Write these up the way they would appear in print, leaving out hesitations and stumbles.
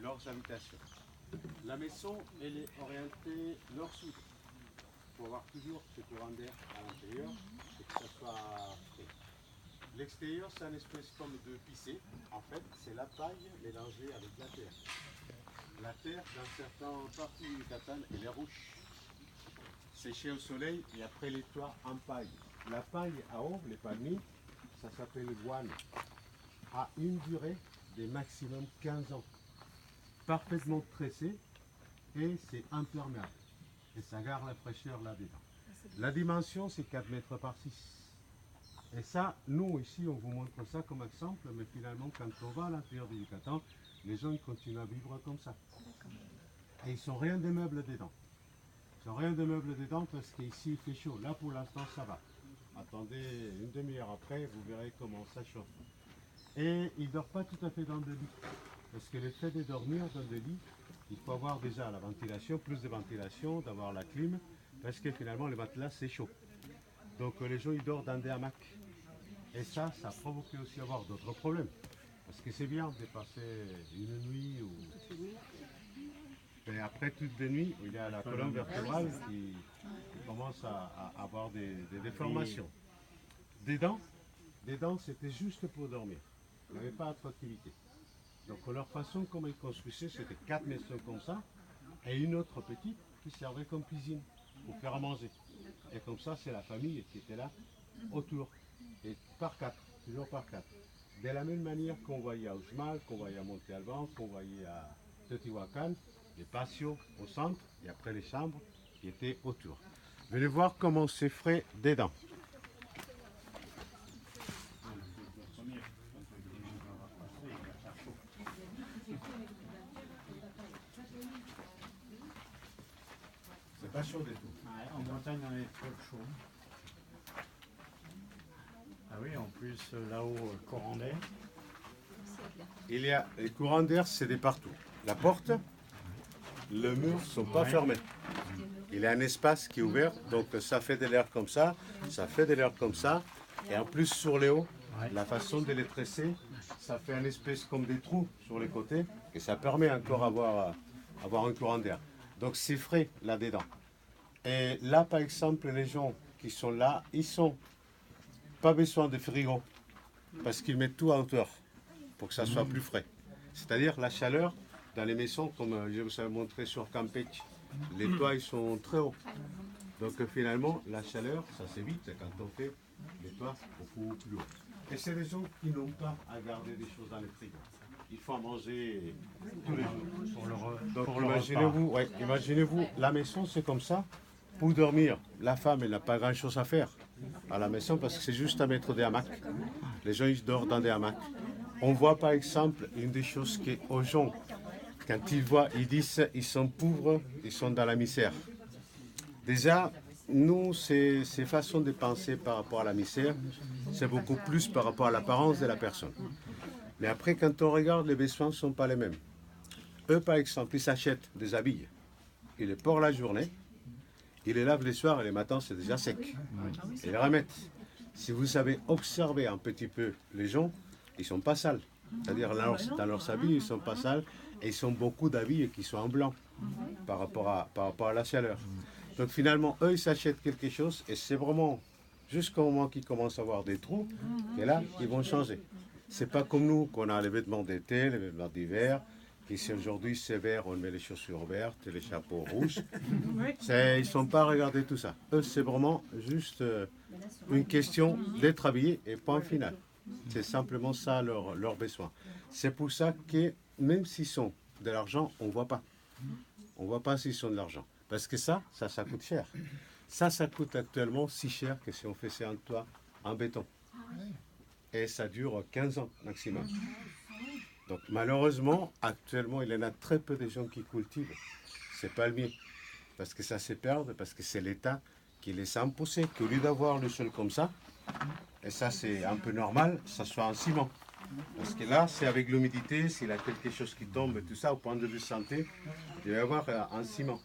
leurs habitations. La maison, elle est orientée nord-sud. Il faut avoir toujours ce courant d'air à l'intérieur et que ça soit frais. L'extérieur, c'est une espèce comme de pissé. En fait, c'est la paille mélangée avec la terre. La terre, dans certaines parties du Yucatan, elle est rouge. Séchée au soleil et après les toits en paille. La paille à haut, les palmiers, ça s'appelle le guano, a une durée de maximum 15 ans. Parfaitement tressé et c'est imperméable. Et ça garde la fraîcheur là-dedans. La dimension, c'est 4 mètres par 6. Et ça, nous ici, on vous montre ça comme exemple, mais finalement, quand on va à l'intérieur du Yucatan, les gens ils continuent à vivre comme ça. Et ils sont rien de meubles dedans. Ils sont rien de meubles dedans parce qu'ici, il fait chaud. Là, pour l'instant, ça va. Attendez une demi-heure après, vous verrez comment ça chauffe. Et il ne dort pas tout à fait dans le lit. Parce que le fait de dormir dans le lit, il faut avoir déjà la ventilation, plus de ventilation, d'avoir la clim, parce que finalement, le matelas, c'est chaud. Donc les gens, ils dorment dans des hamacs. Et ça provoque aussi avoir d'autres problèmes. Parce que c'est bien de passer une nuit ou... Et après toutes les nuits, il y a la colonne vertébrale qui commence à avoir des déformations. Des dents, c'était juste pour dormir. Il n'y avait pas d'attractivité. Donc leur façon, comment ils construisaient, c'était 4 maisons comme ça, et une autre petite qui servait comme cuisine pour faire à manger. Et comme ça, c'est la famille qui était là autour. Et par 4, toujours par 4. De la même manière qu'on voyait à Uxmal, qu'on voyait à Monte Albán, qu'on voyait à Teotihuacan, les patios au centre, et après les chambres qui étaient autour. Venez voir comment c'est frais dedans. C'est pas chaud du tout. Ouais, en montagne, on est trop chaud. Ah oui, en plus, là-haut, courant d'air. Il y a les courants d'air, c'est de partout. La porte, le mur ne sont pas fermés. Il y a un espace qui est ouvert, donc ça fait de l'air comme ça fait de l'air comme ça. Et en plus, sur les hauts, la façon de les tresser, ça fait une espèce comme des trous sur les côtés, et ça permet encore avoir un courant d'air. Donc c'est frais là-dedans. Et là, par exemple, les gens qui sont là, ils sont pas besoin de frigo, parce qu'ils mettent tout à hauteur pour que ça soit plus frais. C'est-à-dire la chaleur dans les maisons, comme je vous avais montré sur Campeche, les toits ils sont très hauts. Donc finalement, la chaleur, ça s'évite quand on fait les toits beaucoup plus hauts. Et c'est les gens qui n'ont pas à garder des choses dans le frigo. Il faut en manger tous les jours. Donc imaginez-vous, imaginez-vous, la maison c'est comme ça. Pour dormir, la femme elle n'a pas grand-chose à faire à la maison parce que c'est juste à mettre des hamacs. Les gens ils dorment dans des hamacs. On voit par exemple une des choses qu'aux gens, quand ils voient, ils disent ils sont pauvres, ils sont dans la misère. Déjà, nous, ces façons de penser par rapport à la misère, c'est beaucoup plus par rapport à l'apparence de la personne. Mais après, quand on regarde, les besoins ne sont pas les mêmes. Eux, par exemple, ils s'achètent des habits, ils les portent la journée, ils les lavent les soirs et les matins, c'est déjà sec. Ils les remettent. Si vous savez observer un petit peu les gens, ils ne sont pas sales. C'est-à-dire dans leurs habits, ils ne sont pas sales et ils ont beaucoup d'habits qui sont en blanc par rapport à la chaleur. Donc finalement, eux, ils s'achètent quelque chose et c'est vraiment jusqu'au moment qu'ils commencent à avoir des trous, et là, ils vont changer. C'est pas comme nous, qu'on a les vêtements d'été, les vêtements d'hiver. Ici aujourd'hui, c'est vert, on met les chaussures vertes, les chapeaux rouges. Ils ne sont pas à regarder tout ça. Eux, c'est vraiment juste une question d'être habillés et point final. C'est simplement ça leur besoin. C'est pour ça que même s'ils sont de l'argent, on ne voit pas. On ne voit pas s'ils sont de l'argent. Parce que ça coûte cher. Ça coûte actuellement si cher que si on faisait un toit en béton. Et ça dure 15 ans maximum. Donc malheureusement, actuellement, il y en a très peu de gens qui cultivent ces palmiers. Parce que ça se perd, parce que c'est l'État qui les a imposés, qu'au lieu d'avoir le sol comme ça, et ça c'est un peu normal, ça soit en ciment. Parce que là, c'est avec l'humidité, s'il y a quelque chose qui tombe et tout ça, au point de vue santé, il va y avoir un ciment.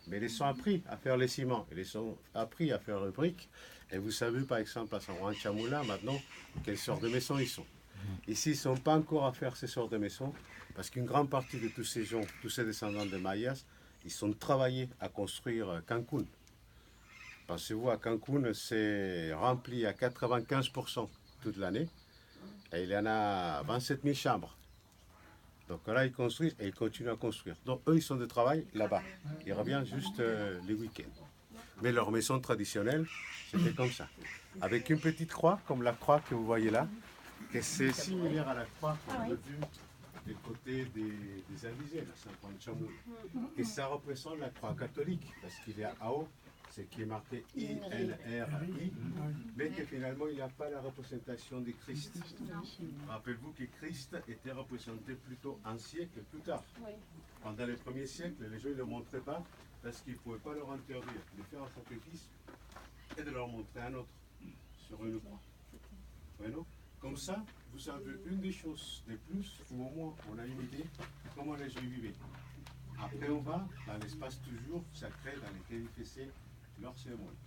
Mais ils sont appris à faire les ciments, ils sont appris à faire les briques. Et vous savez par exemple à San Juan Chamula maintenant, quelle sorte de maison ils sont. Ici, ils ne sont pas encore à faire ces sortes de maisons, parce qu'une grande partie de tous ces gens, tous ces descendants de Mayas, ils sont travaillés à construire Cancun. Pensez-vous, à Cancun, c'est rempli à 95% toute l'année, et il y en a 27 000 chambres. Donc là, ils construisent et ils continuent à construire. Donc eux, ils sont de travail là-bas. Ils reviennent juste les week-ends. Mais leur maison traditionnelle, c'était comme ça. Avec une petite croix, comme la croix que vous voyez là, que c'est similaire à la croix qu'on a vue du côté des indigènes, à Saint-Paul-de-Chamoul. Et ça représente la croix catholique, parce qu'il y a AO, c'est qui est marqué INRI, mais que finalement il n'y a pas la représentation de Christ. Rappelez-vous que Christ était représenté plutôt un siècle plus tard. Pendant les premiers siècles, les gens ne le montraient pas parce qu'ils ne pouvaient pas leur interdire de faire un sacrifice et de leur montrer un autre sur une croix. Bueno, comme ça, vous avez une des choses de plus, ou au moins on a une idée de comment les gens vivaient. Après, on va dans l'espace toujours sacré dans lequel ils faisaient leur cérémonie.